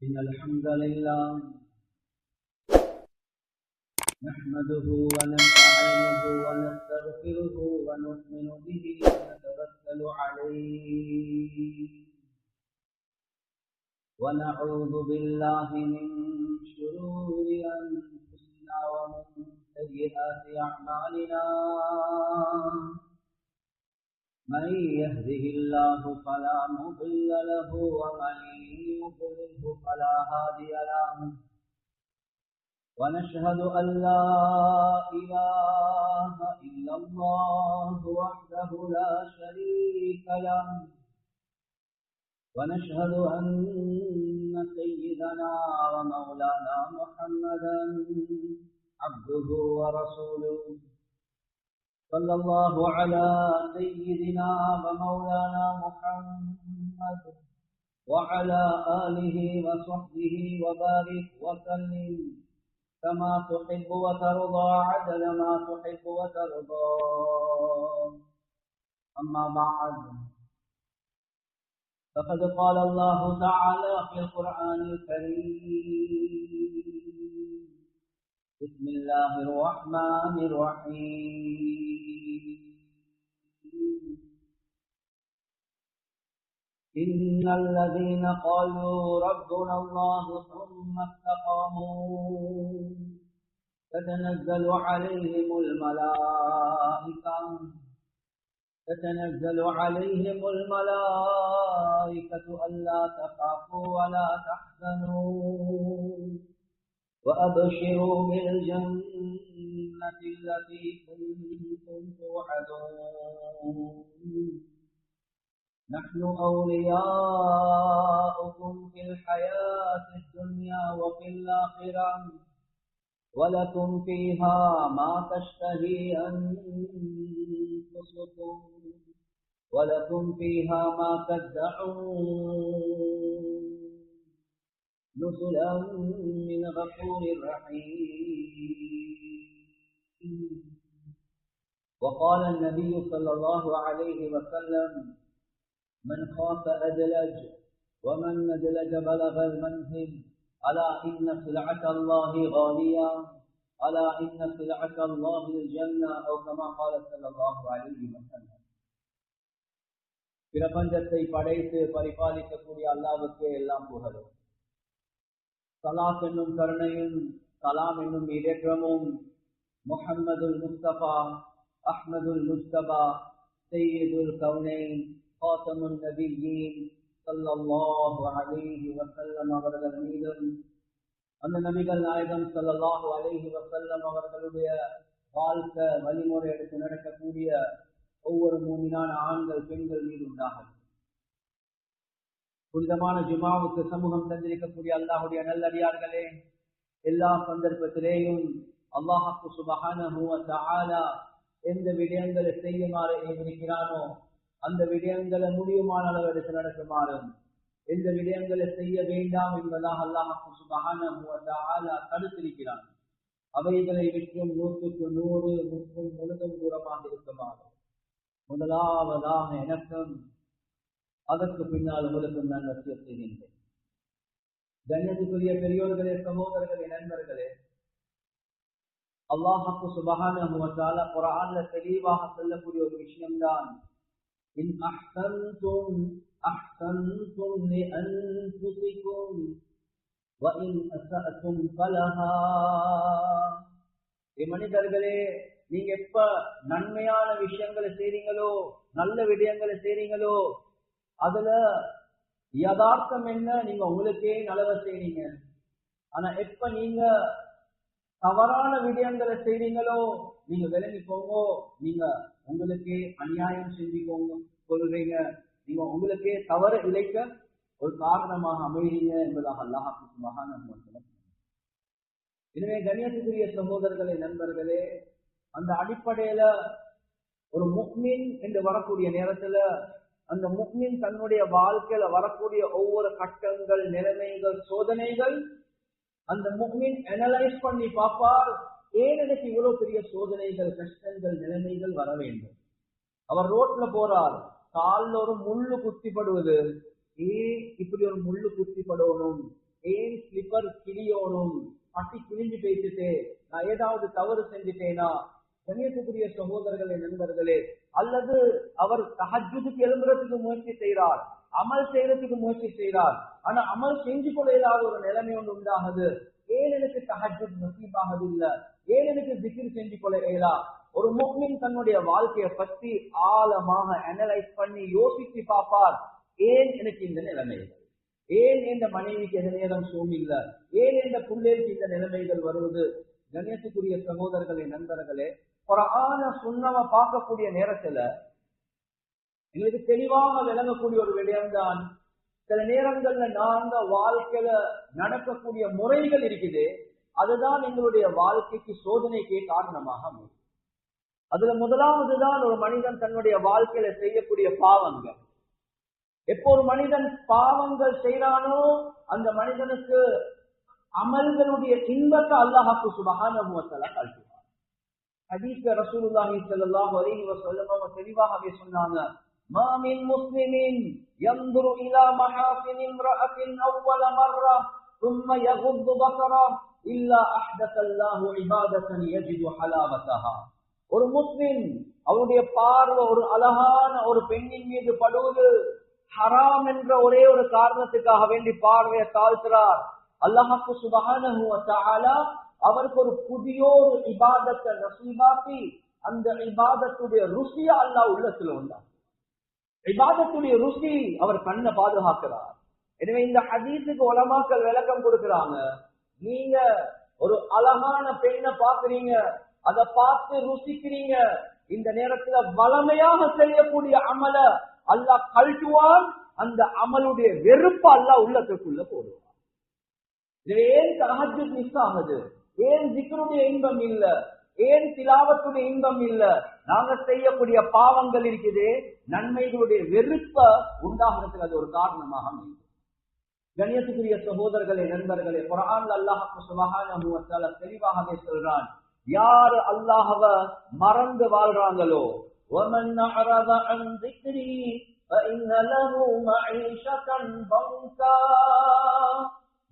إن الحمد لله نحمده ونستعينه ونستغفره ونؤمن به ونتوكل عليه ونعوذ بالله من شرور أنفسنا ومن سيئات أعمالنا من يهده الله فلا مضل له ومن يضلله فلا هادي له ونشهد أن لا إله إلا الله وحده لا شريك له ونشهد أن سيدنا ومولانا محمدا عبده ورسوله صلى الله على سيدنا ومولانا محمد وعلى آله وصحبه وبارك وسلم كما تحب وترضى عدد ما تحب وترضى أما بعد فقد قال الله تعالى في القرآن الكريم بسم الله الرحمن الرحيم إن الذين قالوا ربنا الله ثم استقاموا تتنزل عليهم الملائكة ألا تخافوا ولا تحزنوا وأبشروا بالجنة التي كنتم توعدون نحن أولياؤكم في الحياة الدنيا وفي الآخرة ولكم فيها ما تشتهي أنفسكم ولكم فيها ما تدعون نزلا من غفور رحيم وقال النبي صلى الله عليه وسلم من خاف أدلج ومن ندلج بلغ المنزل ألا إن سلعة الله غالية ألا إن سلعة الله الجنة أو كما قال صلى الله عليه وسلم பிரபஞ்சத்தை படைத்து பரிபாலிக்கக்கூடிய அல்லாஹ்வுக்கே எல்லாம் புகழும். ஸலாத் என்னும் கருணையும் சலாம் என்னும் இடேற்றமும் முஹம்மதுல் முஸ்தபா அஹ்மதுல் முஸ்தபா சையதுல் கௌனைன் காத்தமுன் நபியீன் ஸல்லல்லாஹு அலைஹி வஸல்லம் அவர்கள் மீதும் அந்த நபிகள் நாயகம் ஸல்லல்லாஹு அலைஹி வஸல்லம் அவர்களுடைய வாழ்க்கை வழிமுறை எடுத்து நடக்கக்கூடிய ஒவ்வொரு மூமினான ஆண்கள் பெண்கள் மீது உண்டாகும். புனிதமான ஜுமாவுக்கு சமூகம் தந்திருக்கக்கூடிய அல்லாஹுடைய நல்லடியார்களே, எல்லா சந்தர்ப்பத்திலேயும் அல்லாஹ் சுப்ஹானஹு வ தஆலா எந்த விடயங்களை செய்யுமாறு ஏவிருக்கிறானோ அந்த விடயங்களை முடியுமான அளவு எடுத்து நடக்குமாறும், எந்த விடயங்களை செய்ய வேண்டாம் என்பதாக அல்லாஹ் சுப்ஹானஹு வ தஆலா தடுத்திருக்கிறான். அவைகளை விற்றும் 100க்கு 100 முற்றும் முழுதும் தூரமாக இருக்குமாறு முதலாவதாக எனக்கும் அதற்கு பின்னால் உங்களுக்கும் நான் வசியத் செய்கின்றேன். கண்ணியத்துக்குரிய பெரியோர்களே, சகோதரர்களே, நண்பர்களே, அல்லாஹ் சுப்ஹானஹு வ தஆலா குர்ஆன்ல தெளிவாக சொல்லக்கூடிய ஒரு விஷயம்தான் இன் அஹ்சன்தும் அஹ்சன்தும் லிஅன்ஃபுசிகும் வ இன் அஸஅதும் ஃபலஹா. மனிதர்களே, நீங்க எப்ப நன்மையான விஷயங்களை செய்றீங்களோ, நல்ல விடயங்களை செய்றீங்களோ, அதுல யதார்த்தம் என்ன, நீங்க உங்களுக்கே நலவை செய்றீங்க. ஆனா எப்ப நீங்க தவறான விடயங்களை செய்றீங்களோ, நீங்க விளங்கிக்கோங்க, நீங்க உங்களுக்கே அநியாயம் கொள்றீங்க, நீங்க உங்களுக்கே தவறு இழைக்க ஒரு காரணமாக அமைறீங்க என்பதாக அல்லாஹ் சுப்ஹானஹு வ தஆலா. எனவே கண்ணியத்துக்குரிய சகோதரர்களே, நண்பர்களே, அந்த அடிப்படையில ஒரு முஃமின் என்று வரக்கூடிய நேரத்துல அந்த முஃமின் தன்னுடைய வாழ்க்கையில வரக்கூடிய ஒவ்வொரு கட்டங்கள், நிலைமைகள், சோதனைகள் அந்த முஃமின் அனலைஸ் பண்ணி பார்ப்பார். ஏன் எனக்கு இவ்வளவு பெரிய சோதனைகள், கஷ்டங்கள், நிலைமைகள் வர வேண்டும்? அவர் ரோட்ல போறார், காலில் ஒரு முள்ளு குத்திப்படுவது, ஏன் இப்படி ஒரு முள்ளு குத்திப்படணும், ஏன் ஸ்லிப்பர் கிளியோனும் பட்டி கிழிஞ்சு பேசிட்டு நான் ஏதாவது தவறு செஞ்சுட்டேனா? கண்ணியத்துக்குரிய சகோதரர்களே, நண்பர்களே, அல்லது அவர் தஹஜ்ஜுதுக்கு எழும்புறதுக்கு முயற்சி செய்கிறார், அமல் செய்யறதுக்கு முயற்சி செய்கிறார், ஆனா அமல் செஞ்சு கொள்ள இல்லாத ஒரு நிலைமை ஒன்று உண்டாகுது. ஏன் எனக்கு தஹஜ்ஜுத் நசீபாகது இல்ல? ஏன் எனக்கு திக்ர் செஞ்சு கொள்ள இயலா? ஒரு முஃமின் தன்னுடைய வாழ்க்கையை பற்றி ஆழமாக அனலைஸ் பண்ணி யோசிச்சு பார்ப்பார். ஏன் எனக்கு இந்த நிலைமைகள்? ஏன் இந்த மனைவிக்கு எந்த நேரம் சோம் இல்ல? ஏன் இந்த பிள்ளைக்கு இந்த நிலைமைகள் வருவது? கண்ணியத்துக்குரிய சகோதரர்களே, நண்பர்களே, குர்ஆன சுன்னவ பார்க்கக்கூடிய நேரத்துல எங்களுக்கு தெளிவாக விளங்கக்கூடிய ஒரு விடயம்தான், சில நேரங்கள்ல நாங்க வாழ்க்கையில நடக்கக்கூடிய முறைகள் இருக்குது, அதுதான் எங்களுடைய வாழ்க்கைக்கு சோதனைக்கே காரணமாக அமையும். அதுல முதலாவதுதான் ஒரு மனிதன் தன்னுடைய வாழ்க்கையில செய்யக்கூடிய பாவங்கள். எப்போ ஒரு மனிதன் பாவங்கள் செய்யறானோ அந்த மனிதனுக்கு அமல்களுடைய இன்பத்தை அல்லாஹ்வுக்கு சுப்ஹானஹு வ தஆலா கல்பிப்பார். ஹதீஸ்ல ரசூலுல்லாஹி ஸல்லல்லாஹு அலைஹி வஸல்லம் அவங்க தெளிவாகவே சொன்னாங்க, மா மின் முஸ்லிமின் யன்துரு இலா மஹாசின் இம்ரஅத்தின் அவ்வல மர்ரா ثم يغض بصره الا احدث الله عباده يجد حلاوتها. ஒரு முஸ்லிம் அவருடைய பார்வை ஒரு அழகான ஒரு பெண்ணின் மீது படுவது ஹராம் என்ற ஒரே ஒரு காரணத்துக்காக வேண்டி பார்வையை தாழ்த்துறார். அல்லாஹ்வுக்கு சுப்ஹானஹு வ தஆலா அவருக்கு ஒரு புதிய ஒரு இபாதத்தை நசீபாக்கி அந்த இபாதத்துடைய ருசியை அல்லாஹ் உள்ளத்துல உண்டார். இபாதத்துடைய ருசி அவர் கண்ணை பாதுகாக்கிறார். எனவே இந்த ஹதீஸுக்கு உலமாக்கள் விளக்கம் கொடுக்கிறாங்க. நீங்க ஒரு அழகான பெண்ணை பாக்குறீங்க, அதை பார்த்து ருசிக்கிறீங்க, இந்த நேரத்துல வளமையாக செய்யக்கூடிய அமல அல்லாஹ் கல்ட்டுவான், அந்த அமலுடைய வெறுப்பு அல்லாஹ் உள்ளத்துக்குள்ள போடுவான். ஏன் தஹஜ்ஜுத் மிஸ் ஆகுது? ஏன் ஜிக்ருடைய இன்பம் இல்ல? ஏன் திலாவத்துடைய இன்பம் இல்ல? நாங்க செய்யக்கூடிய பாவங்கள் இருக்குது, நன்மைகளுடைய வெறுப்ப உண்டாகிறதுக்கு அது ஒரு காரணமாக அமையும். கண்ணியத்துக்குரிய சகோதரர்களே, நண்பர்களே, குர்ஆன்ல அல்லாஹ் சுப்ஹானஹு வ தஆலா தெளிவாகவே சொல்றான், யார் அல்லாஹ்வ மறந்து வாழ்றாங்களோ, وَمَنْ أَعْرَضَ عَنْ ذِكْرِي فَإِنَّ لَهُ مَعِيشَةً ضَنْكًا.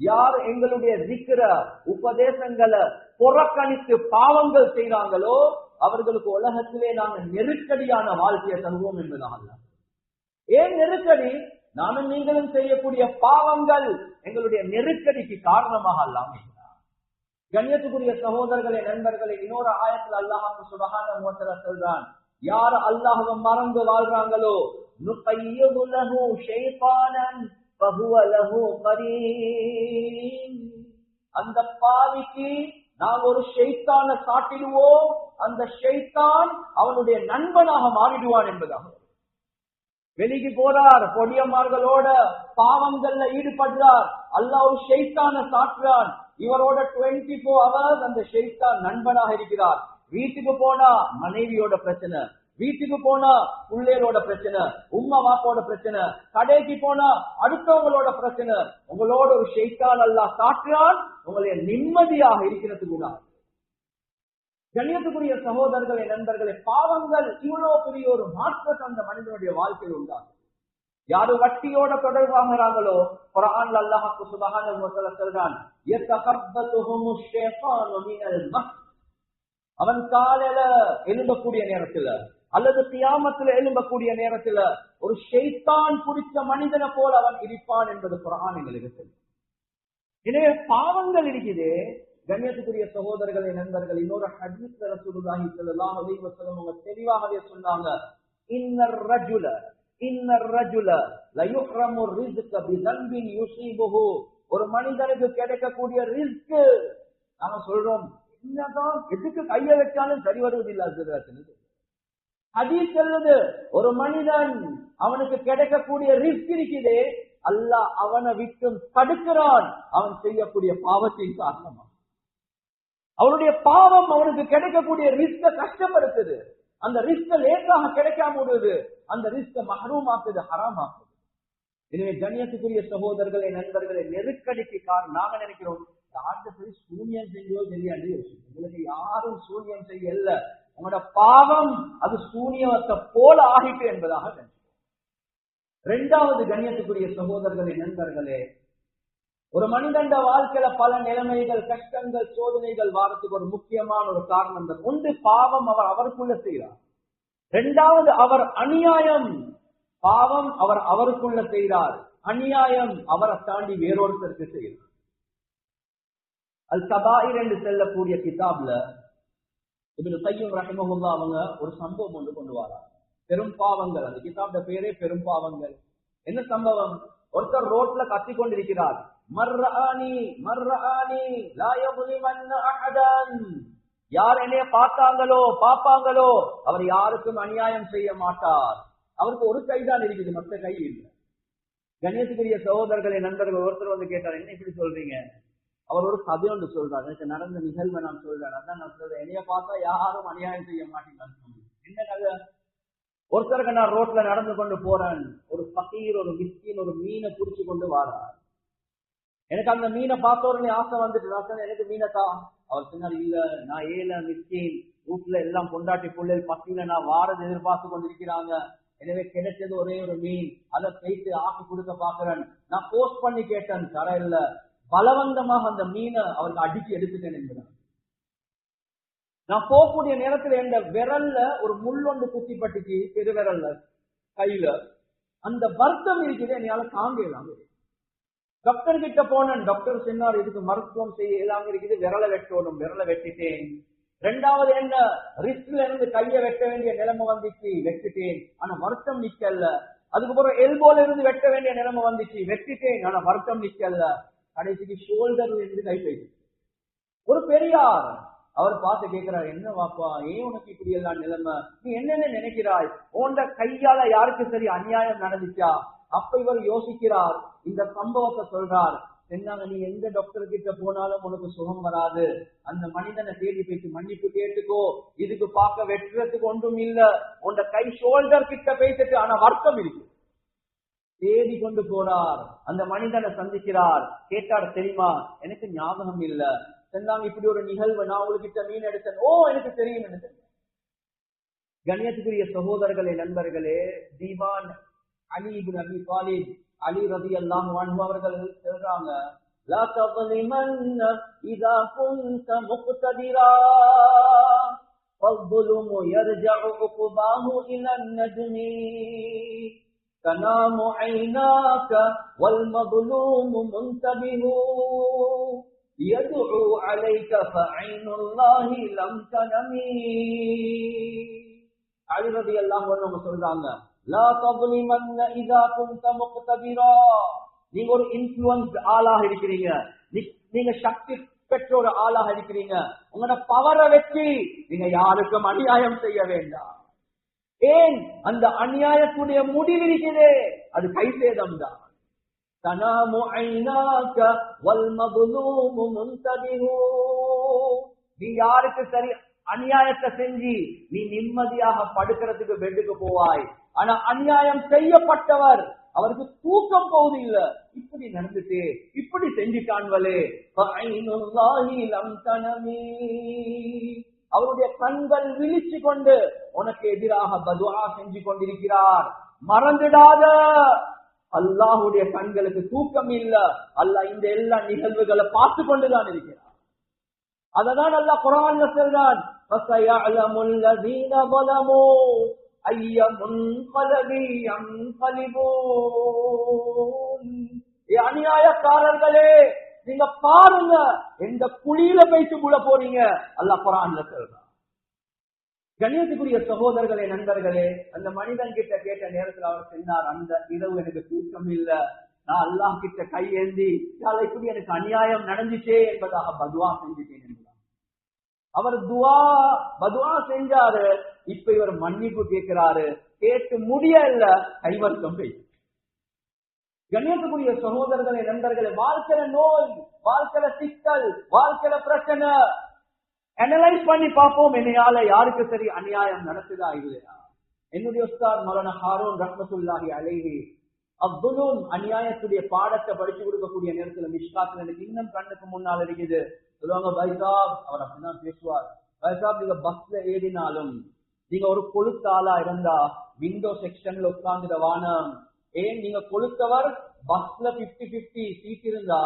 யார் எங்களுடைய zikr உபதேசங்களை புறக்கணித்து பாவங்கள் செய்றாங்களோ அவர்களுக்கு உலகத்திலே நாங்கள் நெருக்கடியான வாழ்க்கையை தருவோம் என்பதாக. ஏன் நெருக்கடி? நானும் நீங்களும் செய்யக்கூடிய பாவங்கள் எங்களுடைய நெருக்கடிக்கு காரணமாக அல்லாமல். கண்ணியத்துக்குரிய சகோதரர்களே, நண்பர்களே, இன்னொரு ஆயத்தில் அல்லாஹ் சுப்ஹானஹு வ தஆலா சொல்றான், யார் அல்லாஹ்வை மறந்து வாழ்றாங்களோ நுகையிது லஹு ஷைத்தானன் ஃபஹுவ லஹு கரீன். அந்த பாவிக்கு நாம் ஒரு ஷைத்தானை சாட்டிடுவோம், அந்த ஷைத்தான் அவனுடைய நண்பனாக மாறிடுவான் என்பதாக. வெளிக்கு போறார், பொடியமார்களோட பாவங்கள்ல ஈடுபடுறார், அல்லாஹ் ஒரு ஷைத்தானை சாட்டுறான், இவரோட 24 hours அந்த ஷைத்தான் நண்பனாக இருக்கிறார். வீட்டுக்கு போனா மனைவியோட பிரச்சனை, வீட்டுக்கு போனா பிள்ளைகளோட பிரச்சனை, உம்மா வாப்போட பிரச்சனை, கடைக்கு போனா அடுத்தவங்களோட பிரச்சனை. உங்களோட ஒரு ஷைத்தான் அல்லாஹ் சாட்டுறான், உங்களுடைய நிம்மதியாக இருக்கிறது கூட. கண்ணியத்துக்குரிய சகோதரர்களே, நண்பர்களே, பாவங்கள் இவ்வளவு பெரிய ஒரு மாற்றத்தை அந்த மனிதனுடைய வாழ்க்கையில் உண்டாகும். யாரு வட்டியோட தொடர்பாகிறாங்களோ குர்ஆன்ல அல்லாஹ் சுப்ஹானஹு வ தஆலா சொல்றான், யதகப்பதுஹுமு ஷைத்தானு மினல் மஸ். அவன் காலையில எழும்பக்கூடிய நேரத்துல அல்லது கியாமத்துல எழும்பக்கூடிய நேரத்துல ஒரு ஷைத்தான் பிடிச்ச மனிதனை போல அவன் இருப்பான் என்பது குர்ஆன் எங்களுக்கு சொல்லுது. எனவே பாவங்கள் இருக்குது. கண்ணியத்துக்குரிய சகோதரர்களே, நண்பர்கள், இன்னொரு ஹதீஸ்ல ரசூலுல்லாஹி ஸல்லல்லாஹு அலைஹி வஸல்லம் அவங்க தெளிவாகவே சொன்னாங்க, இன்னர் ரஜுல லயுஹ்ரமு ரிஸ்க பிதன்பின் யுஸீபுஹு. ஒரு மனிதனுக்கு கிடைக்கக்கூடிய ரிஸ்க் நாம சொல்றோம், என்னதான் எதுக்கு கைய வச்சாலும் சரி வருவதில்லை. ஹதீஸ் சொல்லுது, ஒரு மனிதன் அவனுக்கு கிடைக்கக்கூடிய ரிஸ்க் இருக்குதே, அல்லாஹ் அவனை விட்டு தடுக்கிறான் அவன் செய்யக்கூடிய பாவத்தின் காரணமா. அவனுடைய பாவம் அவனுக்கு கிடைக்கக்கூடிய ரிஸ்க கஷ்டப்படுத்துது, அந்த ரிஸ்க லேசாக கிடைக்காம விடுது, அந்த ரிஸ்க மஹ்ரூமாக்குது, ஹராமாக்குது. எனவே கண்ணியத்துக்குரிய சகோதரர்களே, நண்பர்களே, நெருக்கடிக்கு காரணம் நாங்க நினைக்கிறோம் யார்கிட்ட போய் சூன்யம் செஞ்சோ தெரியாது. உங்களுக்கு யாரும் சூன்யம் செய்யல, உங்களோட பாவம் அது சூன்யத்தை போல ஆகிட்டு என்பதாக நினைக்கிறோம். இரண்டாவது, கண்ணியத்துக்குரிய சகோதரர்களே, நண்பர்களே, ஒரு மனிதன் வாழ்க்கையில பல நிலைமைகள், கஷ்டங்கள், சோதனைகள் வாரத்துக்கு ஒரு முக்கியமான ஒரு காரணம் தான். ஒன்று பாவம் அவர் அவருக்குள்ள செய்கிறார். இரண்டாவது அவர் அநியாயம். பாவம் அவர் அவருக்குள்ள செய்கிறார், அநியாயம் அவரை தாண்டி வேறொருத்தருக்கு செய்கிறார். அல் கபாயிர் என்று செல்லக்கூடிய கிதாப்ல இப்னு கையும் ரஹிமஹுல்லாஹ் அவங்க ஒரு சம்பவம் ஒன்று கொண்டு வரார். பெரும் பாவங்கள், அந்த கிதாப்ட பேரே பெரும் பாவங்கள். என்ன சம்பவம்? ஒருத்தர் ரோட்ல கத்தி கொண்டிருக்கிறார், மர்ரானி மர்ரானி லா யظلمن அஹதன். யார் என்னைய பாப்பாங்களோ அவர் யாருக்கும் அநியாயம் செய்ய மாட்டார். அவருக்கு ஒரு கைதான் இருக்குது, மற்ற கை இல்லை. கண்ணியத்துக்குரிய சகோதரர்களே, நண்பர்கள், ஒருத்தர் வந்து கேட்டார், என்ன இப்படி சொல்றீங்க? அவர் ஒரு கதை ஒன்று சொல்றாரு, எனக்கு நடந்த நிகழ்வை நான் சொல்றேன். அதான் நான் சொல்றேன், என்னைய பார்த்தா யாரும் அநியாயம் செய்ய மாட்டீங்கன்னு. என்ன கதை? ஒருத்தருக்கு நான் ரோட்ல நடந்து கொண்டு போறேன், ஒரு பக்கீர், ஒரு மிஸ்கின் ஒரு மீனை புடிச்சு கொண்டு வாரார். எனக்கு அந்த மீனை பார்த்த உடனே ஆசை வந்துட்டு, எனக்கு மீனை தான். அவர் சொன்னார், இல்ல நான் ஏழை மிஸ்கின், வீட்டுல எல்லாம் கொண்டாட்டி பிள்ளைகள் பக்கீல நான் வாரது எதிர்பார்த்து கொண்டிருக்கிறாங்க. எனவே கிடைச்சது ஒரே ஒரு மீன், அதை போயிட்டு ஆக்கி கொடுக்க பாக்குறேன். நான் போஸ்ட் பண்ணி கேட்டேன், தர இல்ல. பலவந்தமாக அந்த மீனை அவருக்கு அடிச்சு எடுத்துட்டேன் என்கிறான். நான் போகக்கூடிய நேரத்தில் என் விரல்ல ஒரு முள்ளொண்டு குத்தி பட்டுச்சு, பெருவிரல்ல கையில. அந்த வருத்தம் இருக்குது, என்னால தாங்க இல்லாம. டாக்டர் கிட்ட போனேன், டாக்டர் சொன்னார், இதுக்கு மருத்துவம் செய்ய இல்லாம இருக்குது, விரலை வெட்டணும். விரலை வெட்டிட்டேன். ரெண்டாவது என்ன, ரிஸ்ட்ல இருந்து கையை வெட்ட வேண்டிய நிலைமை வந்துச்சு, வெட்டிட்டேன். ஆனா வருத்தம் நிக்கல. அதுக்கப்புறம் எல்போல இருந்து வெட்ட வேண்டிய நிலைமை வந்துச்சு, வெட்டிட்டேன். ஆனா வருத்தம் நிக்கல. கடைசிக்கு ஷோல்டர்ல இருந்து கை போயிட்டு. ஒரு பெரியார் அவர் பார்த்து கேட்கிறார், என்ன வாப்பா, ஏன் உனக்கு இப்படி எல்லாம் நிலைமை? நீ என்னென்ன நினைக்கிறாய்? உன்ட கையால யாருக்கு சரி அநியாயம் நடந்துச்சா? அப்ப இவர் யோசிக்கிறார், இந்த சம்பவத்தை சொல்றார். என்னங்க, நீ எந்த டாக்டர் கிட்ட போனாலும் உனக்கு சுகம் வராது. அந்த மனிதனை தேடி போயிட்டு மன்னிப்பு கேட்டுக்கோ. இதுக்கு பார்க்க வெட்டுறதுக்கு ஒன்றும் இல்ல. உன்ட கை ஷோல்டர் கிட்ட பேசிட்டு, ஆனா வருத்தம் இருக்கு. தேடி கொண்டு போறார், அந்த மனிதனை சந்திக்கிறார். கேட்டார், தெரியுமா? எனக்கு ஞாபகம் இல்ல. சொன்னாங்க, இப்படி ஒரு நிகழ்வு நான் உங்ககிட்ட மீன் எடுத்தேன். ஓ, எனக்கு தெரியும். எனக்கு கண்ணியத்துக்குரிய சகோதரர்களே, நண்பர்களே, தீவான் அலி இப்னு அபி தாலிப், அலி ரலியல்லாஹு அன்ஹு அவர்கள் சொல்றாங்க, லா தظلمن اذا كنت مقتدرا فالظلم يرجع عقباه الى الندم تنام عيناك والمظلوم منتبه يدعو عليك فعين الله لم تنمي. அலி ரலியல்லாஹு அன்ஹு சொல்றாங்க, லா தظلمن اذا كنت مقتدرا. நீங்க ஒரு இன்ஃப்ளூயன்ஸ் ஆளாக இருக்கிறீங்க, நீங்க சக்தி பெற்ற ஒரு ஆளாக இருக்கிறீங்க. உங்களோட பவரை வச்சு நீங்க யாருக்கும் அநியாயம் செய்ய வேண்டாம். ஏன்? அந்த அநியாயத்துடைய முடிவு இருக்கிறதே, அது கை சேதம் தான். தனாமு ஐனாக வல் மظلوم منتبه. நீ யாருக்கு சரி அநியாயத்தை செஞ்சு நீ நிம்மதியாக படுக்கிறதுக்கு பெட்டுக்கு போவாய். ஆனா அநியாயம் செய்யப்பட்டவர், அவருக்கு தூக்கம் போகுது இல்ல. இப்படி நடந்துட்டு இப்படி செஞ்சுட்டான்களே, அவருடைய கண்கள் விழிச்சு கொண்டு உனக்கு எதிராக பதுஆ செஞ்சு கொண்டிருக்கிறார். மறந்துடாத, அல்லாஹ்வுடைய கண்களுக்கு தூக்கம் இல்ல. அல்லாஹ் இந்த எல்லா நிகழ்வுகளை பார்த்து கொண்டுதான் இருக்கிறார். அததான் அல்லாஹ் குர்ஆன்ல சொல்றான், فَسَيَعْلَمُ الَّذِينَ ظَلَمُوا أَيَّ مُنْقَلَبٍ يَنْقَلِبُونَ. அநியாயக்காரர்களே, நீங்க பாருங்க எந்த குழியில போயிட்டு உள்ள போறீங்க, அல்லாஹ் குர்ஆன்ல சொல்றான். கண்ணியத்துக்குரிய சகோதரர்களே, நண்பர்களே, அந்த மனிதன் கிட்ட கேட்ட நேரத்தில் அவர் சொன்னார், அந்த இரவு எனக்கு தூக்கம் இல்ல. நான் அல்லாஹ் கிட்ட கையேந்தி இப்படி எனக்கு அநியாயம் நடந்துச்சே என்பதாக பதுவா செஞ்சுட்டேன் என்றார். அவர் பதுவா செஞ்சாரு. இப்ப இவர் மன்னிப்பு கேட்கிறாரு. கேட்டு முடியல, கைவர்க்கம் போய். கண்ணியத்துக்குரிய சகோதரர்களே, நண்பர்களே, வாழ்க்கையில நோய், வாழ்க்கையில சிக்கல், வாழ்க்கையில பிரச்சனை, அனலைஸ் பண்ணி பார்ப்போம், என்னையால யாருக்கு சரி அநியாயம் நடக்குதா இல்லையா. என்னுடைய உஸ்தாத் மௌலானா ஹாரூன் ரஹ்மத்துல்லாஹி அலைஹி அப்துலும் அநியாயத்துடைய பாடத்தை படிச்சு கொடுக்கக்கூடிய நேரத்துல மிஷ்காத்துல எனக்கு இன்னும் கண்ணுக்கு முன்னால் இருக்குது. சொல்லுவாங்க, பைசாப், அவர் அப்படிதான் பேசுவார், பைசாப் நீங்க பஸ்ல ஏறினாலும் நீங்க ஒரு கொழுத்த ஆளா இருந்தா விண்டோ செக்ஷன்ல உட்கார்ந்துட வானம். ஏன்? நீங்க கொழுத்தவர் பஸ்ல 50-50 சீட் இருந்தா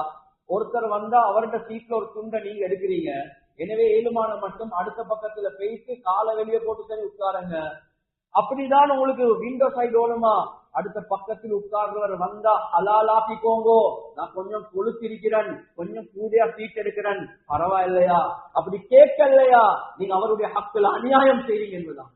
ஒருத்தர் வந்தா அவர்கிட்ட சீட்ல ஒரு துண்டை நீங்க எடுக்கிறீங்க. எனவே ஏழுமான மட்டும் அடுத்த பக்கத்துல போயிட்டு காலை வெளியே போட்டு சரி உட்காருங்க. அப்படிதான் உங்களுக்கு விண்டோ சைடு ஓடுமா? அடுத்த பக்கத்தில் உட்கார்றவர் வந்தா ஹலாலாக்கிக்கோங்கோ, நான் கொஞ்சம் கொளுத்திருக்கிறேன், கொஞ்சம் கூடியா சீட் எடுக்கிறேன், பரவாயில்லையா? அப்படி கேட்கலையா நீங்க அவருடைய ஹக்கில் அநியாயம் செய்வீங்க என்பதுதான்.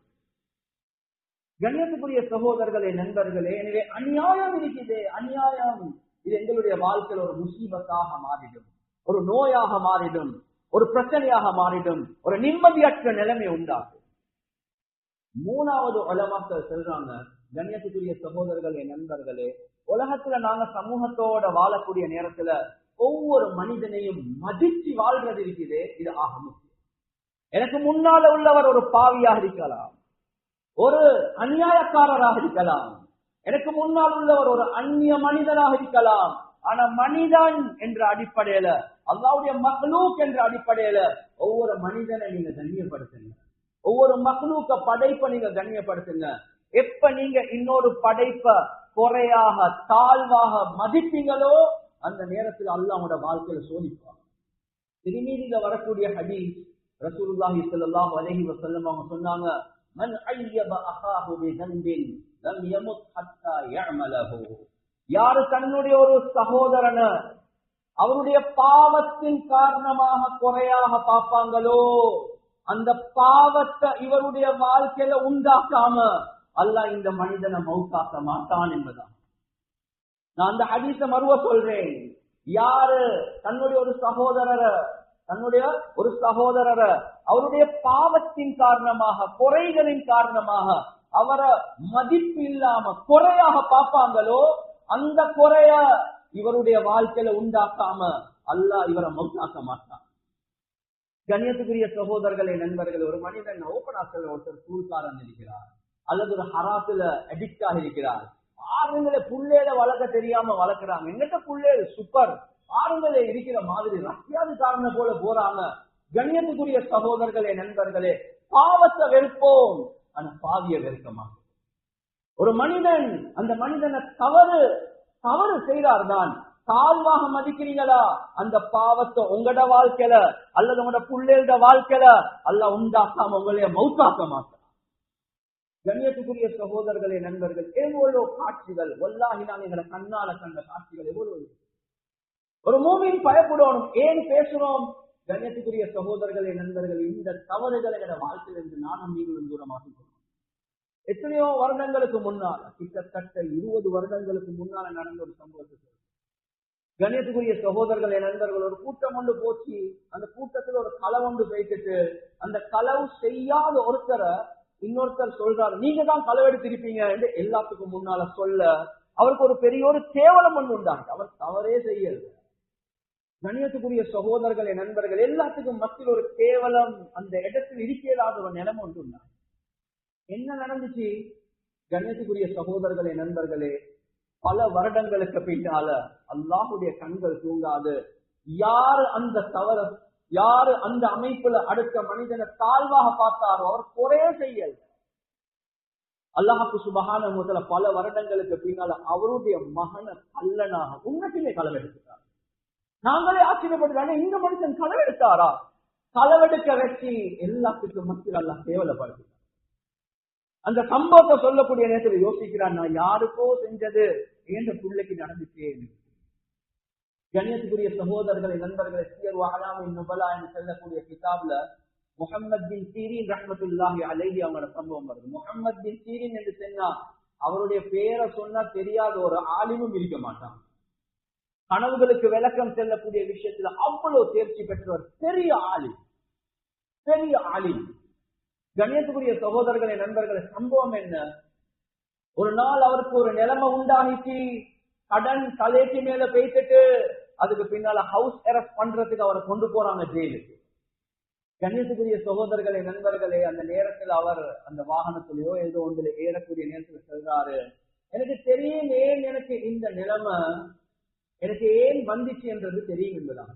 கண்ணியத்துக்குரிய சகோதரர்களே, நண்பர்களே, எனவே அநியாயம் இருக்குது. அநியாயம் இது எங்களுடைய வாழ்க்கையில் ஒரு முசீபத்தாக மாறிடும், ஒரு நோயாக மாறிடும், ஒரு பிரச்சனையாக மாறிடும், ஒரு நிம்மதியற்ற நிலைமை உண்டாகும். மூணாவது உலமாக்கள் சொல்றாங்க, கண்ணியத்துக்குரிய சகோதரர்களே, நண்பர்களே, உலகத்துல நாங்க சமூகத்தோட வாழக்கூடிய நேரத்துல ஒவ்வொரு மனிதனையும் மதிச்சு வாழ்றது இருக்குது. இது ஆக முக்கியம். எனக்கு முன்னால உள்ளவர் ஒரு பாவியாக இருக்கலாம், ஒரு அநியாயக்காரராக இருக்கலாம், எனக்கு முன்னால் உள்ளவர் ஒரு அந்நிய மனிதனாக இருக்கலாம். ஆனா மனிதன் என்ற அடிப்படையில, அல்லாஹ்வுடைய மக்லூக் என்ற அடிப்படையில ஒவ்வொரு மனிதனை நீங்க கண்ணியப்படுத்துங்க. ஒவ்வொரு மக்லூக்க படைப்பை நீங்க கண்ணியப்படுத்துங்க. எப்ப நீங்க இன்னொரு படைப்பை குறையாக தாழ்வாக மதிப்பீங்களோ அந்த நேரத்தில் அல்லாஹ் உங்களோட வாழ்க்கையில சோதிப்பாங்க. திருமீதியில வரக்கூடிய ஹதீஸ், ரசூலுல்லாஹி ஸல்லல்லாஹு அலைஹி வஸல்லம் அவங்க சொன்னாங்க, மன் அய்யப அஹாஹு பிதன்பின் லம் யமுத் ஹத்தா யஅமலஹு. யாரு தன்னுடைய ஒரு சகோதரனை அவருடைய பாவத்தின் காரணமாக குறையாக பார்ப்பாங்களோ அந்த பாவத்தை இவருடைய வாழ்க்கையில உண்டாக்காம அல்லாஹ் இந்த மனிதனை மௌத்தாக்க மாட்டான் என்பதான். நான் அந்த ஹதீஸ மறுவ சொல்றேன். யாரு தன்னுடைய ஒரு சகோதரரை அவருடைய பாவத்தின் காரணமாக குறைகளின் காரணமாக அவரை மதிப்பு இல்லாம குறையாக பார்ப்பாங்களோ அந்த குறைய இவருடைய வாழ்க்கையில உண்டாக்காம அல்லாஹ் இவரை மௌத்தாக்க மாட்டான். கண்ணியத்துக்குரிய சகோதரர்களே, நண்பர்கள், ஒரு மனிதன் ஓப்பனாசல் ஒருத்தர் சூழ்காரன் இருக்கிறார் அல்லது ஒரு ஹராத்துல அடிக்டாக இருக்கிறார். ஆறுங்களே புள்ளேல வளர்க்க தெரியாம வளர்க்கிறாங்க. என்னட்ட புள்ளேல் சூப்பர், ஆறுங்களே இருக்கிற மாதிரி ரஷ்யாவது காரணம் போல போறாங்க. கண்ணியத்துக்குரிய சகோதரர்களே, நண்பர்களே, பாவத்தை வெறுப்போம், ஆனா பாவிய வெறுக்கமா. ஒரு மனிதன் அந்த மனிதனை தவறு செய்தார் தான் தாழ்வாக மதிக்கிறீங்களா, அந்த பாவத்தை உங்களோட வாழ்க்கையில அல்லது உங்களோட புள்ளேட வாழ்க்கையில அல்லாஹ் உண்டாக்காம உங்களைய மௌத்தாக்க மாட்டான். கண்ணியத்துக்குரிய சகோதரர்களே, நண்பர்கள், எவ்வளவு காட்சிகள், வல்லாஹி நான் எங்களை கண்ணால கண்ட காட்சிகள் எவ்வளவு. ஒரு மூமின் பயப்படணும். ஏன் பேசுறோம்? கண்ணியத்துக்குரிய சகோதரர்களே, நண்பர்கள், இந்த தவறுகளை எங்களோட வாழ்க்கையிலிருந்து நானும் நீங்களும் தூரமாக இருக்கிறோம். எத்தனையோ வருடங்களுக்கு முன்னால, கிட்டத்தட்ட 20 வருடங்களுக்கு முன்னால நடந்த ஒரு சம்பவத்துக்கு கண்ணியத்துக்குரிய சகோதரர்களே, நண்பர்கள், ஒரு கூட்டம் ஒன்று போச்சு. அந்த கூட்டத்துல ஒரு களவு ஒன்று போயிட்டு அந்த களவு செய்யாத ஒருத்தரை இன்னொருத்தர் சொல்றாரு, நீங்க தான் களவெடுத்திருப்பீங்க என்று எல்லாத்துக்கும் முன்னால சொல்ல அவருக்கு ஒரு பெரிய ஒரு கேவலம் ஒன்று உண்டாங்க. அவர் தவறே செய்யல. கண்ணியத்துக்குரிய சகோதரர்களே, நண்பர்கள், எல்லாத்துக்கும் மத்தியில் ஒரு கேவலம் அந்த இடத்தில் இருக்கிறாத ஒரு நிலைமை ஒன்று உண்டாங்க. என்ன நடந்துச்சு? கண்ணியத்துக்குரிய சகோதரர்களே, நண்பர்களே, பல வருடங்களுக்கு பின்னால அல்லாஹ்வுடைய கண்கள் தூங்காது. யாரு அந்த அமைப்புல அடுத்த மனிதனை தாழ்வாக பார்த்தாரோ அவர் குறைய செய்யல. அல்லாஹ்வுக்கு சுப்ஹானஹு வ தஆலா பல வருடங்களுக்கு பின்னால அவருடைய மகனை கல்லனாக உண்மையிலே களவெடுத்தார். நாங்களே ஆச்சரியப்படுறாங்க, இந்த மனுஷன் களவெடுத்தாரா? களவெடுக்க வச்சு எல்லாத்துக்கும் மத்தியில் அல்லாஹ் கேவலப்படுத்தார். அந்த சம்பவத்தை சொல்லக்கூடிய நேரத்தில் யோசிக்கிறான், நான் யாருக்கோ செஞ்சது என்ற பிள்ளைக்கு நடந்துச்சேன். கண்ணியத்துக்குரிய சகோதரர்களை, நண்பர்களை, சியர் அலாமின் நுபலா என்று சொல்லக்கூடிய கிதாப்ல முஹம்மது பின் சீரின் ரஹ்மத்துல்லாஹி அலைஹி அவங்களோட சம்பவம் வருது. முஹம்மது பின் சீரின் என்று சொன்னா அவருடைய பேரை சொன்னா தெரியாத ஒரு ஆலிமும் இருக்க மாட்டான். கனவுகளுக்கு விளக்கம் செல்லக்கூடிய விஷயத்துல அவ்வளவு தேர்ச்சி பெற்றவர், பெரிய ஆலிம். கண்ணியத்துக்குரிய சகோதரர்களே, நண்பர்களே, சம்பவம் என்ன? ஒரு நாள் அவருக்கு ஒரு நிலைமை உண்டாகிச்சு. கடன் தலைக்கு மேல பேசிட்டு அதுக்கு பின்னால ஹவுஸ் அரெஸ்ட் பண்றதுக்கு அவரை கொண்டு போறாங்க ஜெயிலுக்கு. கண்ணியத்துக்குரிய சகோதரர்களே, நண்பர்களே, அந்த நேரத்தில் அவர் அந்த வாகனத்திலேயோ ஏதோ ஒன்றில் ஏறக்கூடிய நேரத்தில் சொல்றாரு, எனக்கு தெரியும் ஏன் எனக்கு இந்த நிலைமை எனக்கு ஏன் வந்துச்சு என்றது தெரியும் என்பதாக.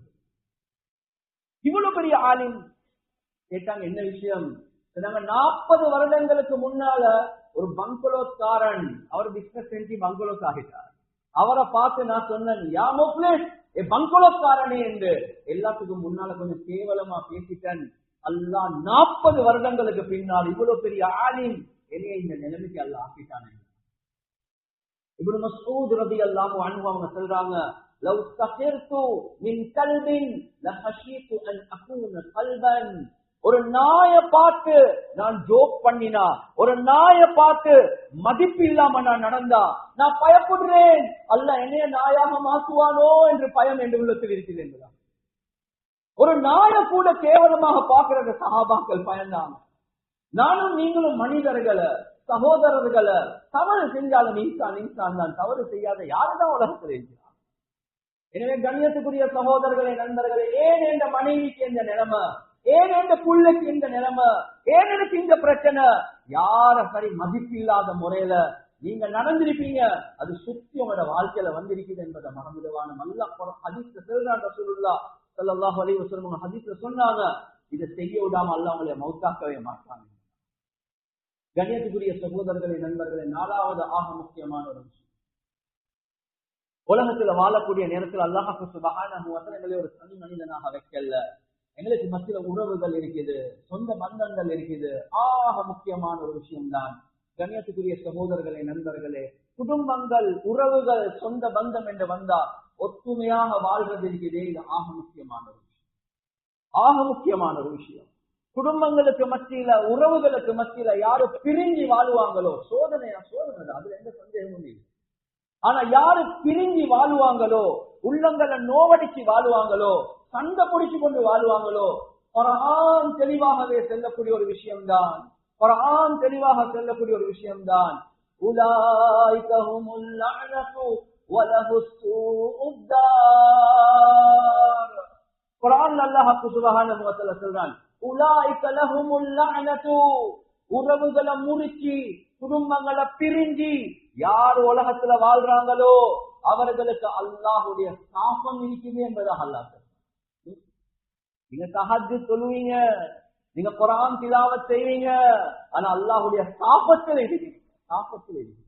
இவ்வளவு பெரிய ஆலிம் கேட்டாங்க, என்ன விஷயம்? 40 வருடங்களுக்கு முன்னால ஒரு பங்களோஸ்காரன் அவர் பிசினஸ் செஞ்சு பங்களோஸ் ஆகிட்டார். அவரை பார்த்து நான் சொன்னேன், யா முஃப்லிஸ், பங்குலக்காரனே என்று எல்லாத்துக்கும் முன்னால கொஞ்சம் கேவலமா பேசிட்டேன். அல்லாஹ் 40 வருடங்களுக்கு பின்னால் இவ்வளவு பெரிய ஆலிம் என்னைய இந்த நிலைமைக்கு அல்லாஹ் ஆக்கிட்டானே. இப்னு மஸ்ஊத் ரலியல்லாஹு அன்ஹு அவங்க சொல்றாங்க, லவ் தஹிர்து மின் கல்பின் லஹஷீது அன் அகூன கல்பன். ஒரு நாய பார்த்து நான் ஜோக் பண்ணினா, ஒரு நாய பார்த்து மதிப்பு இல்லாம நான் நடந்தா நான் பயப்படுறேன், அல்லாஹ் என்னைய நாயாக மாற்றுவானோ என்று பயம் என்று உள்ளத்தில் இருக்கிறது என்பதா. ஒரு நாய கூட கேவலமாக பார்க்கிற சஹாபாக்கள் பயந்தாங்க. நானும் நீங்களும் மனிதர்களை, சகோதரர்களை, தவறு செஞ்சாலும் இன்சான் தான், தவறு செய்யாத யாருதான் உலகத்தில் இருக்கிறார். எனவே கண்ணியத்துக்குரிய சகோதரர்களே, நண்பர்களே, ஏன் என்ற மனைவிக்கு இந்த நிலைமை, ஏன் என்ற புள்ளைக்கு இந்த நிலைமை, ஏன் எனக்கு இந்த பிரச்சனை, யார சரி மதிப்பில்லாத முறையில நீங்க நடந்திருப்பீங்க, அது சுத்தி உங்களோட வாழ்க்கையில வந்திருக்குது என்பதை மறந்துடுவான. நல்ல ஹதீஸ்ல சொல்றாங்க, ரசூலுல்லாஹ் ஸல்லல்லாஹு அலைஹி வஸல்லம் ஹதீஸ்ல சொன்னாங்க, இதை செய்ய விடாம அல்லாஹ் உங்களை மௌத்தாக்கவே மாட்டாங்க. கண்ணியத்துக்குரிய சகோதரர்களே, நண்பர்களே, 4வது ஆக முக்கியமான ஒரு விஷயம், உலகத்துல வாழக்கூடிய நேரத்தில் அல்லாஹ் சுப்ஹானஹு வ தஆலா எங்களை ஒரு தனி மனிதனாக வைக்கல. எங்களுக்கு மத்தியில உறவுகள் இருக்குது, சொந்த பந்தங்கள் இருக்குது. ஆக முக்கியமான ஒரு விஷயம்தான் கண்ணியத்துக்குரிய சகோதரர்களே, நண்பர்களே, குடும்பங்கள், உறவுகள், சொந்த பந்தம் என்று வந்தா ஒத்துமையாக வாழ்றது இருக்குது. இது ஆக முக்கியமான ஒரு விஷயம், ஆக முக்கியமான ஒரு விஷயம். குடும்பங்களுக்கு மத்தியில, உறவுகளுக்கு மத்தியில யாரு பிரிஞ்சு வாழ்வாங்களோ, சோதனையா சோதனை, அதுல எந்த சந்தேகமும் இல்லை. ஆனா யாரு பிரிஞ்சு வாழ்வாங்களோ, உள்ளங்களை நோவடிச்சு வாழ்வாங்களோ, சண்டை பிடிச்சு கொண்டு வாழ்வாங்களோ, குர்ஆன் தெளிவாகவே செல்லக்கூடிய ஒரு விஷயம்தான், குர்ஆன் தெளிவாக செல்லக்கூடிய ஒரு விஷயம்தான், உலாயிக ஹுமுல் லஅனது வ லஹுஸ் ஸூஉத் தார். குர்ஆன் அல்லாஹ் சுப்ஹானஹு வ தஆலா சொல்றான், உலாயிக லஹுமுல் லஅனது, உறவுகளை முறிச்சி குடும்பங்களை பிரிஞ்சி யார் உலகத்துல வாழ்றாங்களோ அவர்களுக்கு அல்லாஹ்வுடைய சாபம் இருக்குது என்பதாக அல்லாஹ். நீங்க தஹஜ்ஜுத் தொழுவீங்க, நீங்க குர்ஆன் திலாவத் செய்வீங்க, ஆனா அல்லாஹ்வுடைய சாபத்தில் இருக்கு, சாபத்தில் இருக்கு.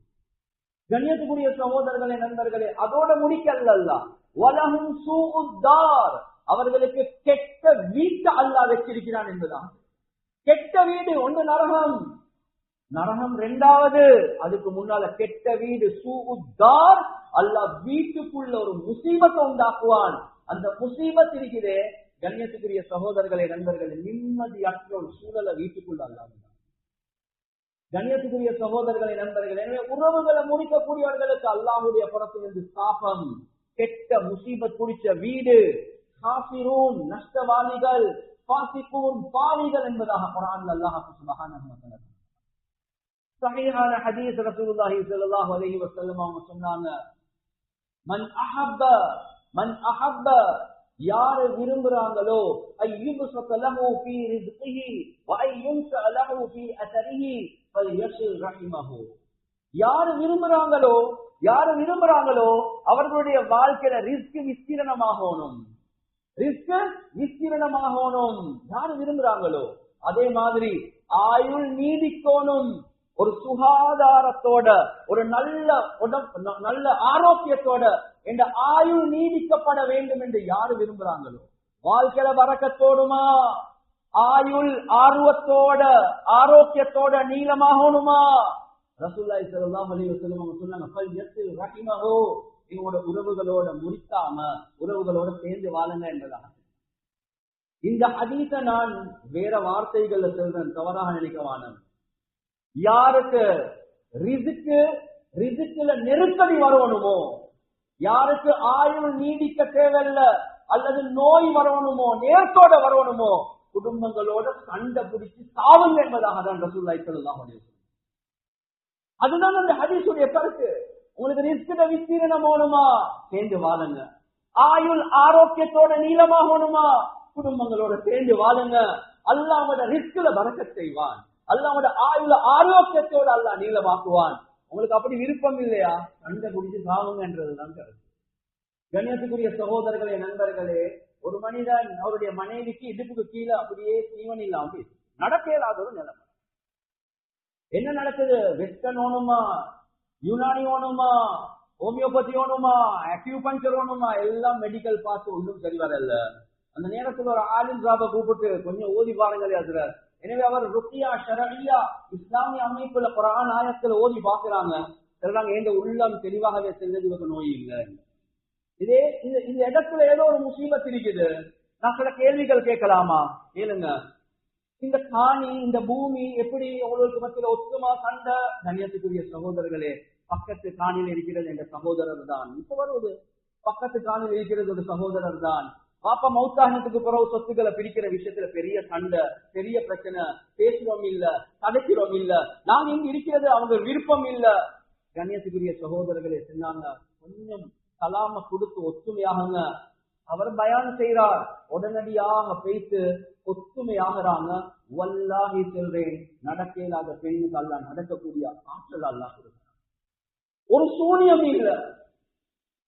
கண்ணியத்துக்குரிய சகோதரர்களே, நண்பர்களே, அதோட முடிக்கல்ல அல்லாஹ், வலஹும் ஸூஉத் தார், அவர்களுக்கு கெட்ட வீட்டை அல்லாஹ் வச்சிருக்கிறான் என்பதான். கெட்ட வீடு ஒன்று நரகம், நரகம் 2வது, அதுக்கு முன்னால கெட்ட வீடு ஸூஉத் தார். அல்லாஹ் வீட்டுக்குள்ள ஒரு முசீபத்தை உண்டாக்குவான். அந்த முசீபத் இருக்கிறே கண்ணியத்துக்குரிய சகோதரர்களே, நண்பர்களே, நிம்மதியற்ற ஒரு சூழலை வீட்டுக்குள்ள அல்லாஹ். கண்ணியத்துக்குரிய சகோதரர்களே, நண்பர்களே, எனவே உறவுகளை முடிக்கக்கூடியவர்களுக்கு அல்லாஹ்வுடைய புறத்திலிருந்து சாபம், கெட்ட முசீபத் பிடிச்ச வீடு, காஃபிரூன் நஷ்டவாளிகள், ஃபாசிகூன் பாவிகள் என்பதாக குர்ஆன்ல அல்லாஹ் சுப்ஹானஹு வ தஆலா ஸஹீஹான ஹதீஸ் ரசூலுல்லாஹி ஸல்லல்லாஹு அலைஹி வஸல்லம் அவங்க சொன்னாங்க, மன் அஹப்ப யார் விரும்புறாங்களோ, அய்யுபஸத லஹு ஃபீ ரிஸ்கிஹி வ அய்யுன்ஸ லஹு ஃபீ அஸரிஹி ஃபல்யஸில் ரஹிமஹு. யார் விரும்புறாங்களோ அவர்களுடைய வாழ்க்கையில ரிஸ்க் விஸ்தீரணமாகணும், ரிஸ்க் விஸ்தீரணமாகணும். யாரு விரும்புறாங்களோ அதே மாதிரி ஆயுள் நீடிக்கணும், ஒரு சுகாதாரத்தோட, ஒரு நல்ல ஆரோக்கியத்தோட என்ற ஆயுள் நீடிக்கப்பட வேண்டும் என்று யாரு விரும்புறாங்களோ, வாழ்க்கையில வரக்கத்தோடுமா, ஆயுள் ஆர்வத்தோட ஆரோக்கியத்தோட நீளமாகணுமா, ரசூலுல்லாஹி ஸல்லல்லாஹு அலைஹி வஸல்லம் அவங்க சொன்னாங்க, ஃபல்யஸில் ரஹிமஹு, இவங்களோட உறவுகளோட முறிக்காம உறவுகளோட சேர்ந்து வாழுங்க என்பதாக. இந்த ஹதீஸ நான் வேற வார்த்தைகள்ல சொல்றேன், தவறாக நினைக்கவான. யாருக்கு ரிஸ்க்ல நெருக்கடி வரணுமோ, யாருக்கு ஆயுள் நீடிக்க தேவையில்ல அல்லது நோய் வரணுமோ, நேரத்தோட வரணுமோ, குடும்பங்களோட சண்டை பிடிச்சு சாவுங்க என்பதாக தான் ரசூலுல்லாஹி ஸல்லல்லாஹு அலைஹி வஸல்லம். அதுதான் அந்த ஹதீஸுடைய கருத்து. உங்களுக்கு ரிஸ்க்ல விஸ்தீரணம் வேணுமா, சேர்ந்து வாழுங்க. ஆயுள் ஆரோக்கியத்தோட நீளமாகணுமா, குடும்பங்களோட சேர்ந்து வாழுங்க. அல்லாஹ்வோட ரிஸ்க்ல பரக்கத் செய்வான், அல்லாஹ்வோட ஆயுள ஆரோக்கியத்தோட அல்லாஹ் நீளமாக்குவான். உங்களுக்கு அப்படி விருப்பம் இல்லையா, சண்டை பிடிச்சு சாவுங்கன்றதுதான் கருத்து. கண்ணியத்துக்குரிய சகோதரர்களே, நண்பர்களே, ஒரு மனிதன் அவருடைய மனைவிக்கு இடுப்புக்கு கீழே அப்படியே தீவன் இல்லாம நடக்க இயலாத ஒரு நிலைமை. என்ன நடக்குது, வெஸ்டர்ன் ஓணுமா, யுனானி ஓணுமா, ஹோமியோபதி வேணுமா, அக்யூபஞ்சர் வேணுமா, எல்லாம் மெடிக்கல் பார்த்து ஒன்றும் சரி வரல. அந்த நேரத்தில் ஒரு ஆலிம் சாபை கூப்பிட்டு கொஞ்சம் ஓதி பாருங்கள் அதுறார். எனவே அவர் ருக்கியா ஷரஇயா இஸ்லாமிய அமைப்புல குர்ஆன் ஆயத்துல ஓதி பாக்குறாங்க. சொல்றாங்க எந்த உள்ளம் தெளிவாகவே செல்வது இவருக்கு நோய் இல்லை. இதே இந்த இடத்துல ஏதோ ஒரு முசீபத் இருக்குது. நான் சில கேள்விகள் கேட்கலாமா? கேளுங்க. இந்த காணி, இந்த பூமி எப்படி உங்களுக்கு மத்தியில ஒத்துமா சண்டை? கண்ணியத்துக்குரிய சகோதரர்களே, பக்கத்து காணியில் இருக்கிறது என்ற சகோதரர் தான். இப்ப வருவது பக்கத்து காணியில் இருக்கிறது ஒரு சகோதரர் தான். பாப்பா மௌத்தானத்துக்கு பிறகு சொத்துக்களை பிரிக்கிற விஷயத்துல பெரிய சண்டை, பெரிய பிரச்சனை, பேசுறோம் இல்ல, தடுக்கிறோம் இல்ல, நாங்க இங்க இருக்கிறது அவங்க விருப்பம் இல்ல. கண்ணியத்துக்குரிய சகோதரர்களே சொன்னாங்க, கொஞ்சம் கலாம கொடுத்து ஒத்துமையாகுங்க. அவர் பயான் செய்யறார், உடனடியாக பேசி ஒத்துமையாகிறாங்க. வல்லாஹி சொல்றேன், நடக்க இல்லாத பெண்ணுக்கு அல்லாஹ் நடக்கக்கூடிய ஆற்றல் அல்லாஹ் கொடுக்கிறார். ஒரு சூனியம் இல்ல,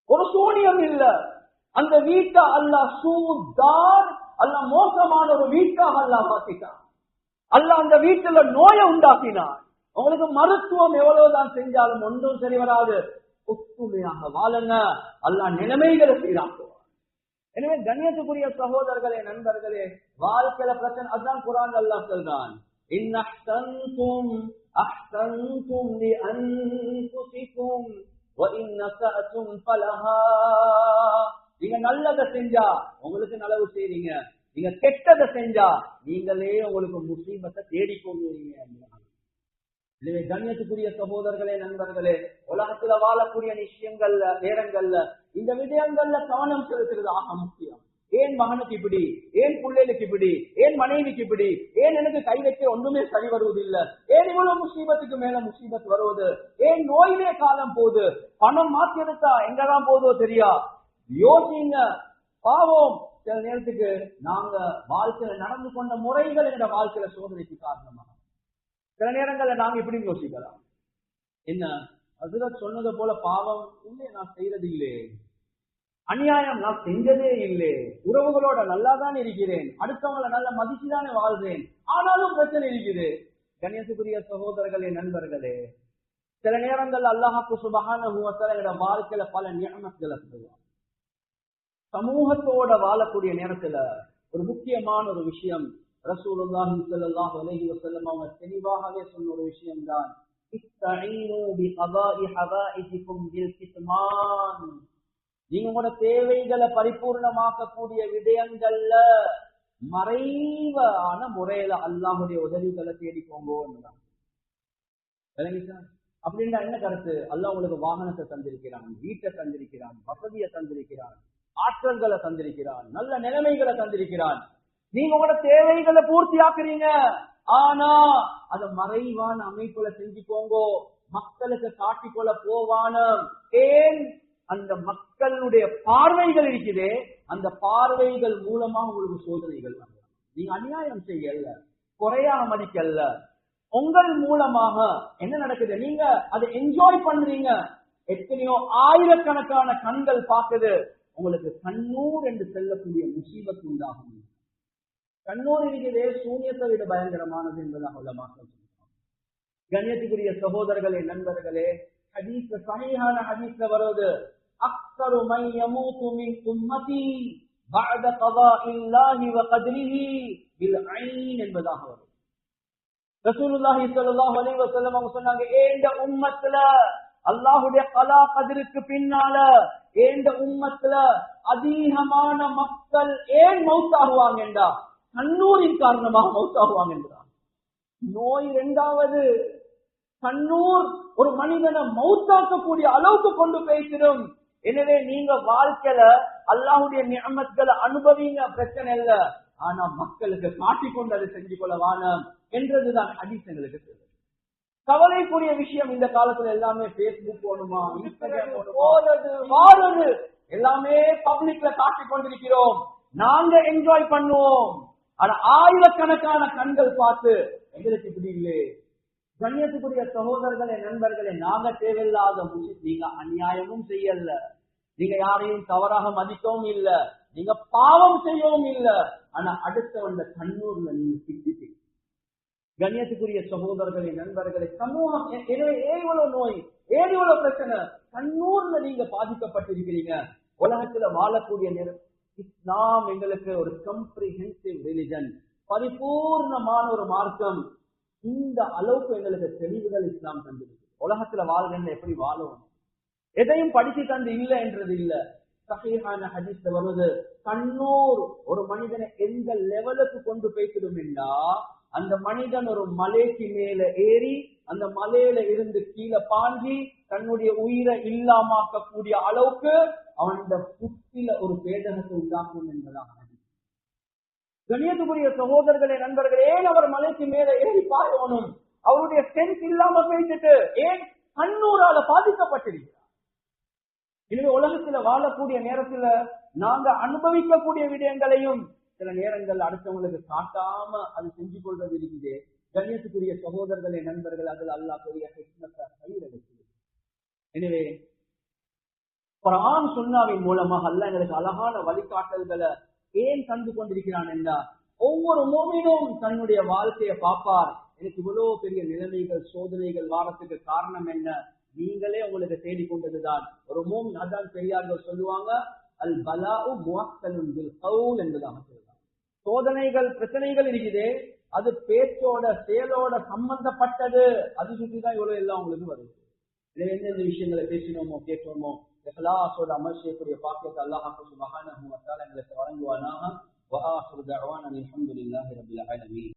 ஒரு சூனியம் இல்ல. அந்த வீட்டை அல்லாஹ் சூதார், அல்லாஹ் மோசமான ஒரு வீட்டாக அல்லாஹ் மாத்திட்டான். அல்லாஹ் அந்த வீட்டுல நோயை உண்டாக்கினார். உங்களுக்கு மருத்துவம் எவ்வளவுதான் செஞ்சாலும் ஒன்றும் சரி வராது. ஒத்துமையாக வாழுங்க, அல்லாஹ் நிலைமைகளை சீராக்குவார். எனவே கண்ணியத்துக்குரிய சகோதரர்களே, நண்பர்களே, வாழ்க்கையில பிரச்சனை அதுதான் குர்ஆன் அல்லாஹ் சொல்றான். இன் அஹ்சன்தும் அஹ்சன்தும் லிஅன்ஃபுசிகும் வ இன் அஸஅதும் ஃபலஹா. நீங்க நல்லதை செஞ்சா உங்களுக்கு நலவு செய்றீங்க, நீங்க கெட்டதை செஞ்சா நீங்களே உங்களுக்கு முசீபத்தை தேடிக்கொள்வீங்க. எனவே கண்ணியத்துக்குரிய சகோதரர்களே, நண்பர்களே, உலகத்துல வாழக்கூடிய விஷயங்கள்ல நேரங்கள்ல இந்த விடயங்கள்ல கவனம் செலுத்துறது ஆக முக்கியம். ஏன் மகனுக்கு இப்படி, ஏன் பிள்ளைகளுக்கு இப்படி, ஏன் மனைவிக்கு இப்படி, ஏன் எனக்கு கை வைக்க ஒன்றுமே சரி வருவதில்லை, ஏன் இவ்வளவு முசீபத்துக்கு மேல முசீபத் வருவது, ஏன் நோயிலே காலம் போகுது, பணம் மாற்றி எடுத்தா எங்கதான் போதோ தெரியா. யோசிங்க. பாவம் சில நேரத்துக்கு நாங்க வாழ்க்கையில நடந்து கொண்ட முறைகள் என்ற வாழ்க்கையில சோதனைக்கு காரணமாக சில நேரங்கள்ல நாங்க இப்படி யோசிக்கலாம், என்ன ஹஜ்ரத் சொன்னது போல பாவம் இல்லை, நான் செய்யறது இல்லை, அநியாயம் நான் செஞ்சதே இல்லை, உறவுகளோட நல்லா தான் இருக்கிறேன், அடுத்தவங்களை நல்ல மதிச்சுதானே வாழ்றேன், ஆனாலும் பிரச்சனை இருக்குது. கண்ணியத்துக்குரிய சகோதரர்களே, நண்பர்களே, சில நேரங்கள் அல்லாஹ்வுக்கு சுப்ஹானஹு வ தஆலா வாழ்க்கையில பல நிஅமத்களை தருவார். சமூகத்தோட வாழக்கூடிய நேரத்துல ஒரு முக்கியமான ஒரு விஷயம் ரசூலுல்லாஹி ஸல்லல்லாஹு அலைஹி வஸல்லம் அவங்க தெளிவாகவே சொன்ன ஒரு விஷயம் தான், இஸ்தஈனு பிகதாஇ ஹவாயிஜிகும் பில் கித்மான். நீங்க உங்களோட தேவைகளை பரிபூர்ணமாக்கக்கூடிய விடயங்கள்ல மறைவான முறையில அல்லாஹ்வுடைய உதவிகளை தேடிக்கோங்க. அப்படின்னா என்ன கருத்து? அல்லாஹ் உங்களுக்கு வாகனத்தை தந்திருக்கிறான், வீட்டை தந்திருக்கிறான், வசதியை தந்திருக்கிறான், ஆற்றல்களை தந்திருக்கிறான், நல்ல நிலைமைகளை தந்திருக்கிறான். நீங்க உங்களோட தேவைகளை பூர்த்தி ஆக்குறீங்க, ஆனா அத மறைவான அமைப்புல செஞ்சுக்கோங்க, மக்களுக்கு காட்டிக்கொள்ள போவான. ஏன்? அந்த மக்களுடைய பார்வைகள் இருக்குதே, அந்த பார்வைகள் மூலமா உங்களுக்கு சோதனைகள் வரும். நீங்க அநியாயம் செய்யல, குறையாக மதிக்கல, உங்கள் மூலமாக என்ன நடக்குது? நீங்க அதை என்ஜாய் பண்றீங்க. எத்தனையோ ஆயிரக்கணக்கான கண்கள் பார்க்குது, உங்களுக்கு கண்ணூர் என்று செல்லக்கூடிய முசீபத் உண்டாகும். கண்ணூர் இருக்கிறதே சூன்யத்தை விட பயங்கரமானது என்பதாக உலமாக்கள் சொல்றாங்க. கண்ணியத்துக்குரிய சகோதரர்களே, நண்பர்களே, ஹதீஸ்ல சஹீஹான ஹதீஸ்ல வருவது, அக்ஸரு மன் யமூது மின் உம்மதி பஅத கதாஇல்லாஹி வ கத்ரிஹி பில் ஐன் என்பதாக வருது. ரசூலுல்லாஹி ஸல்லல்லாஹு அலைஹி வஸல்லம் அவங்க சொன்னாங்க, ஏண்ட உம்மத்துல அல்லாஹ்வுடைய கலா கதிருக்கு பின்னால ஏண்ட உம்மத்துல அதிகமான மக்கள் ஏன் மௌத்தாகுவாங்கடா? கண்ணூரின் காரணமாக மௌத்தாகுவாங்க என்றார். நோய் இரண்டாவது, கண்ணூர் ஒரு மனிதனை மௌத்தாக்கக்கூடிய அளவுக்கு கொண்டு பேசிடும். எனவே நீங்க வாழ்க்கையில அல்லாஹ்வுடைய நிஅமத்களை அனுபவிங்க, பிரச்சனை இல்ல, ஆனா மக்களுக்கு காட்டிக்கொண்டு அதை செஞ்சு கொள்ள வானம் என்றதுதான் ஹதீஸ் எங்களுக்கு சொல்லுது. கவலைக்குரிய விஷயம் இந்த காலத்துல எல்லாமே பேஸ்புக் போகணுமா, இன்ஸ்டாகிராம் போறது எல்லாமே பப்ளிக்ல காட்டிக் கொண்டிருக்கிறோம். நாங்க என்ஜாய் பண்ணுவோம், ஆனா ஆயிரக்கணக்கான கண்கள் பார்த்து எங்களுக்கு இப்படி இல்லை. கண்ணியத்துக்குரிய சகோதரர்களே, நண்பர்களே, நாங்க தேவையில்லாத நீங்க அநியாயமும் செய்யல, நீங்க யாரையும் தவறாக மதிக்கவும் இல்ல, நீங்க பாவம் செய்யவும் இல்ல, ஆனா அடுத்த வந்த கண்ணூர்ல நீங்க சிக்கிட்டீங்க. கண்ணியத்துக்குரிய சகோதரர்களின் நண்பர்களை சமூகம் எனவே எவ்வளவு நோய் எவ்வளவு பிரச்சனை கண்ணூர்ல நீங்க பாதிக்கப்பட்டிருக்கிறீங்க. உலகத்துல வாழக்கூடிய நேரம் இஸ்லாம் எங்களுக்கு ஒரு கம்ப்ரிஹென்சிவ் ரிலிஜன், பரிபூர்ணமான ஒரு மார்க்கம். இந்த அளவுக்கு எங்களுக்கு தெளிவுகள் இஸ்லாம் தந்திருக்கு. உலகத்துல வாழ்றேன்னு எப்படி வாழணும், எதையும் படிச்சு தந்து இல்லை என்றது இல்ல. சஹீஹான ஹதீஸ்ல வருவது கண்ணூர் ஒரு மனிதனை எந்த லெவலுக்கு கொண்டு போய்க்கிடும் என்றா, அந்த மனிதன் ஒரு மலைக்கு மேல ஏறி அந்த மலையில இருந்து கீழே பாஞ்சி தன்னுடைய உயிரை இல்லாமக்கக்கூடிய அளவுக்கு அவன் இந்த புத்தில ஒரு பேதகத்தை உண்டாக்கும் என்பதாக. கண்ணியத்துக்குரிய சகோதரர்களே நண்பர்களே, ஏன் அவர் மலைக்கு மேல ஏறி பாயணும்? அவருடைய சென்ஸ் இல்லாம போயிட்டு ஏன் கண்ணூரால பாதிக்கப்பட்டிருக்கிறார். எனவே உலகத்துல வாழக்கூடிய நேரத்துல நாங்க அனுபவிக்கக்கூடிய விடயங்களையும் சில நேரங்கள் அடுத்தவங்களுக்கு காட்டாம அது செஞ்சு கொள்வது இருக்குது. கண்ணியத்துக்குரிய சகோதரர்களே நண்பர்கள், அதில் அல்லாஹ் பெரிய ஹிக்மத்தை கையில வச்சிருக்கு. எனவே குர்ஆன் சுன்னாவின் மூலமாக அல்லாஹ் எங்களுக்கு அழகான வழிகாட்டல்களை ஏன் தந்து கொண்டிருக்கிறான் என்றால், ஒவ்வொரு மூமினும் தன்னுடைய வாழ்க்கையை பார்ப்பார். எனக்கு இவ்வளவு பெரிய நிலைமைகள் சோதனைகள் வாரத்துக்கு காரணம் என்ன? நீங்களே உங்களுக்கு தேடிக்கொண்டதுதான். ஒரு மூமின், அதான் பெரியார்கள் சொல்லுவாங்க, அல் பலாஉ முஅக்கலுன் பில் கவுல் என்பதாக சொல்றாங்க. சோதனைகள் பிரச்சனைகள் இருக்குது, அது பேச்சோட செயலோட சம்பந்தப்பட்டது. அது சுற்றிதான் இவ்வளவு எல்லாம் உங்களுக்கு வருது. எந்தெந்த விஷயங்களை பேசினோமோ கேட்டோமோ இஹ்லாஸோட அமல் செய்யக்கூடிய பாக்கியத்தை அல்லாஹ் சுப்ஹானஹு வ தஆலா எங்களுக்கு வழங்குவானாக. வஆஹிரு தஅவானா அல்ஹம்துலில்லாஹி ரப்பில் ஆலமீன்.